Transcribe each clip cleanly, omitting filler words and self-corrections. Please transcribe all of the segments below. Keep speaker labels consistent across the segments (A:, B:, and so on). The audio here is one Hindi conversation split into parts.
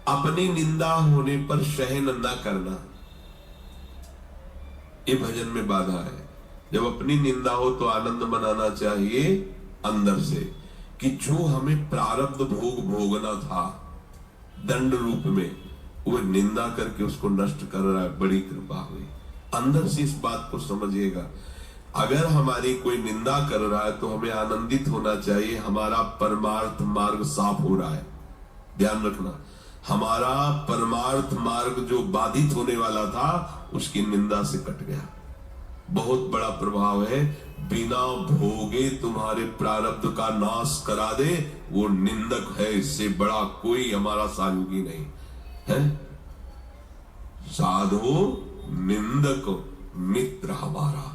A: अपनी निंदा होने पर सहन न करना, ये भजन में बाधा है। जब अपनी निंदा हो तो आनंद मनाना चाहिए अंदर से कि जो हमें प्रारब्ध भोग भोगना था दंड रूप में, वो निंदा करके उसको नष्ट कर रहा है, बड़ी कृपा हुई। अंदर से इस बात को समझिएगा। अगर हमारी कोई निंदा कर रहा है तो हमें आनंदित होना चाहिए, हमारा परमार्थ मार्ग साफ हो रहा है। ध्यान रखना, हमारा परमार्थ मार्ग जो बाधित होने वाला था उसकी निंदा से कट गया। बहुत बड़ा प्रभाव है। बिना भोगे तुम्हारे प्रारब्ध का नाश करा दे वो निंदक है, इससे बड़ा कोई हमारा सहयोगी नहीं है। साधो निंदक मित्र हमारा,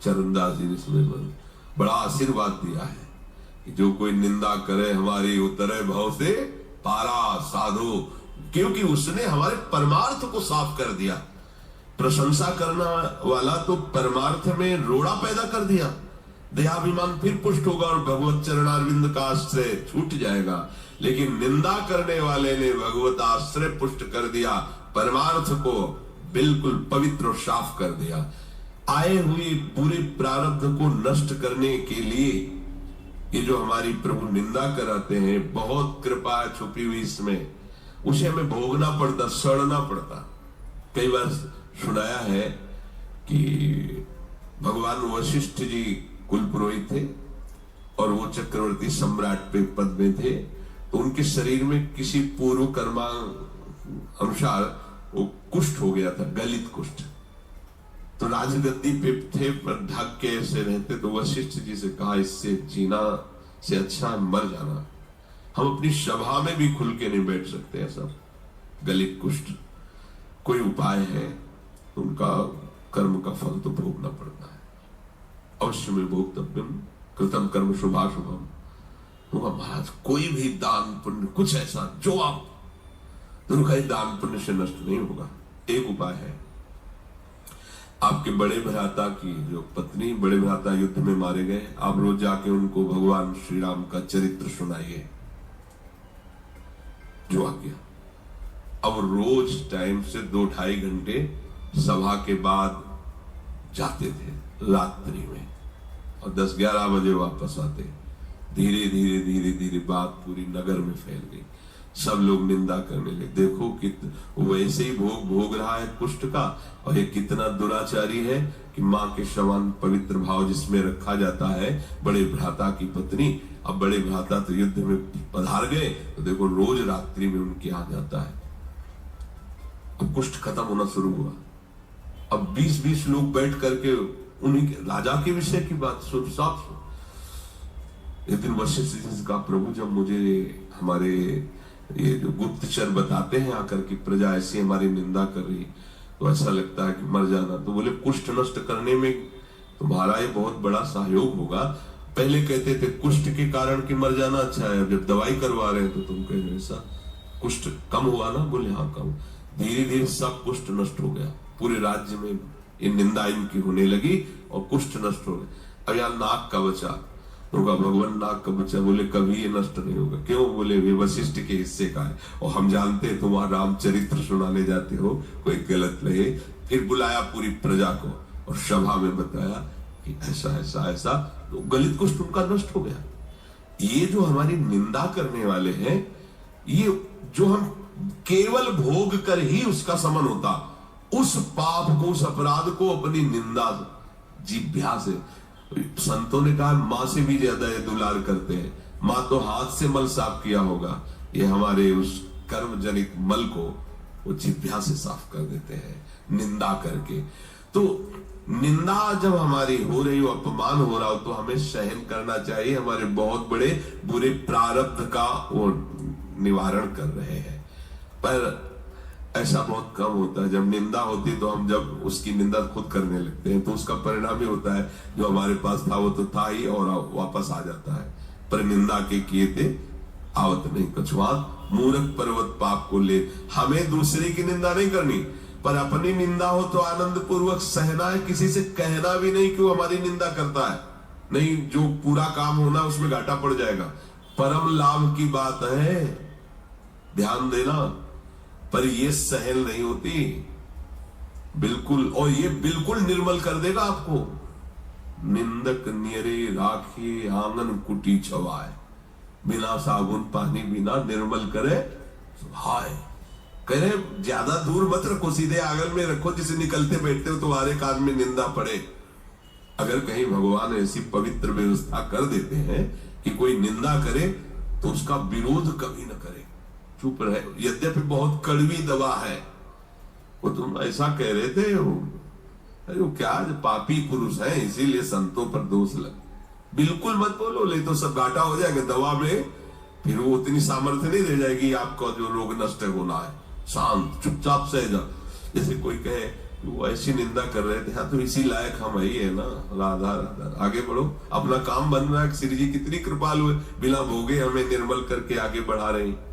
A: चरणदास जी ने इसमें बड़ा आशीर्वाद दिया है कि जो कोई निंदा करे हमारी उतरे भव से पारा साधु, क्योंकि उसने हमारे परमार्थ को साफ कर दिया। प्रशंसा करना वाला तो परमार्थ में रोड़ा पैदा कर दिया, दयाभिमान फिर पुष्ट होगा और भगवत चरणारविंद का आश्रय छूट जाएगा। लेकिन निंदा करने वाले ने भगवत आश्रय पुष्ट कर दिया, परमार्थ को बिल्कुल पवित्र और साफ कर दिया। आए हुए बुरे प्रारब्ध को नष्ट करने के लिए ये जो हमारी प्रभु निंदा कराते हैं, बहुत कृपा छुपी हुई इसमें, उसे हमें भोगना पड़ता, सड़ना पड़ता। कई बार सुनाया है कि भगवान वशिष्ठ जी कुल पुरोहित थे और वो चक्रवर्ती सम्राट पे पद में थे, तो उनके शरीर में किसी पूर्व कर्मा अनुसार वो कुष्ठ हो गया था, गलित कुष्ठ। तो राजगद्दी पे थे पर ढक के ऐसे रहते, तो वशिष्ठ जी से कहा इससे जीना से अच्छा मर जाना। हम अपनी सभा में भी खुल के नहीं बैठ सकते हैं, सब गलित कुष्ठ। कोई उपाय है तो उनका कर्म का फल तो भोगना पड़ता है। अवश्य में भोक्तव्यम कृतम कर्म शुभाशुभम। तो महाराज कोई भी दान पुण्य कुछ ऐसा जो आप दुर्गई दान पुण्य से नष्ट नहीं होगा। एक उपाय है, आपके बड़े भ्राता की जो पत्नी, बड़े भ्राता युद्ध में मारे गए, आप रोज जाके उनको भगवान श्री राम का चरित्र सुनाइए जो आ गया। अब रोज टाइम से 2-2.5 घंटे सभा के बाद जाते थे रात्रि में और 10-11 बजे वापस आते। धीरे धीरे धीरे धीरे बात पूरी नगर में फैल गई। सब लोग निंदा करने लगे, देखो कि वैसे ही भोग रहा है कुष्ठ का, और ये कितना दुराचारी है कि माँ के समान पवित्र भाव जिसमें रखा जाता है बड़े भ्राता की पत्नी, अब बड़े भ्राता तो युद्ध में पधार गए तो देखो रोज रात्रि में उनके यहाँ जाता है। अब कुष्ठ खत्म होना शुरू हुआ। अब 20-20 लोग बैठ करके उन्हीं राजा के विषय की बात साफ। एक दिन वशिष्ठ जी से कहा, प्रभु जब मुझे हमारे ये जो गुप्तचर बताते हैं आकर की प्रजा ऐसी हमारी निंदा कर रही, तो ऐसा लगता है कि मर जाना। तो बोले कुष्ठ नष्ट करने में तुम्हारा ये बहुत बड़ा सहयोग होगा। पहले कहते थे कुष्ठ के कारण कि मर जाना अच्छा है, जब दवाई करवा रहे हैं तो तुम कह रहे ऐसा कुष्ठ कम हुआ ना? बोले हाँ कम। धीरे धीरे सब कुष्ठ नष्ट हो गया, पूरे राज्य में ये निंदा इनकी होने लगी और कुष्ठ नष्ट हो गया। अब यहाँ नाक का बचा, तो भगवान नाक का बच्चा, बोले कभी ये नष्ट नहीं होगा। क्यों? बोले वे वशिष्ठ के हिस्से का है और हम जानते हैं तुम वहां रामचरित्र सुनाने जाते हो, कोई गलत नहीं। फिर बुलाया पूरी प्रजा को और सभा में बताया कि ऐसा ऐसा ऐसा, तो गलित कुष्ठ उनका नष्ट हो गया। ये जो हमारी निंदा करने वाले हैं, ये जो हम केवल भोग कर ही उसका समन होता, उस पाप को, उस अपराध को अपनी निंदा जिह्वा से, संतों ने कहा माँ से भी ज्यादा ये दुलार करते हैं। माँ तो हाथ से मल साफ किया होगा, ये हमारे उस कर्म जनित मल को वो जिह्वा से साफ कर देते हैं निंदा करके। तो निंदा जब हमारी हो रही हो, अपमान हो रहा हो, तो हमें सहन करना चाहिए। हमारे बहुत बड़े बुरे प्रारब्ध का वो निवारण कर रहे हैं। पर ऐसा बहुत कम होता है। जब निंदा होती तो हम जब उसकी निंदा खुद करने लगते हैं तो उसका परिणाम ही होता है जो हमारे पास था वो तो था ही और वापस आ जाता है। पर निंदा के किए थे आवत नहीं कछुआत, मूर्ख पर्वत पाप को ले। हमें दूसरे की निंदा नहीं करनी, पर अपनी निंदा हो तो आनंद पूर्वक सहना है। किसी से कहना भी नहीं कि वो हमारी निंदा करता है, नहीं, जो पूरा काम होना उसमें घाटा पड़ जाएगा। परम लाभ की बात है, ध्यान देना। पर ये सहल नहीं होती बिल्कुल, और ये बिल्कुल निर्मल कर देगा आपको। निंदक नियरे राखी आंगन कुटी छवाए, बिना साबुन पानी बिना निर्मल करे हाय। कह रहे ज्यादा दूर मत रखो, सीधे आंगन में रखो, जिसे निकलते बैठते हो तुम्हारे कान में निंदा पड़े। अगर कहीं भगवान ऐसी पवित्र व्यवस्था कर देते हैं कि कोई निंदा करे तो उसका विरोध कभी न करे, चुप रहे, यद्यपि बहुत कड़वी दवा है। वो तुम ऐसा कह रहे थे, अरे वो क्या पापी पुरुष है इसीलिए संतों पर दोष लग, बिल्कुल मत बोलो, ले तो सब घाटा हो जाएगा दवा में, फिर वो उतनी सामर्थ्य नहीं दे जाएगी आपका जो रोग नष्ट होना है। शांत चुपचाप सह जा। जैसे कोई कहे वो ऐसी निंदा कर रहे थे, हाँ तो इसी लायक हम ही है ना, राधा राधा, आगे बढ़ो, अपना काम बन रहा है। श्री जी कितनी कृपालु है, बिना भोगे हमें निर्मल करके आगे बढ़ा रहे हैं।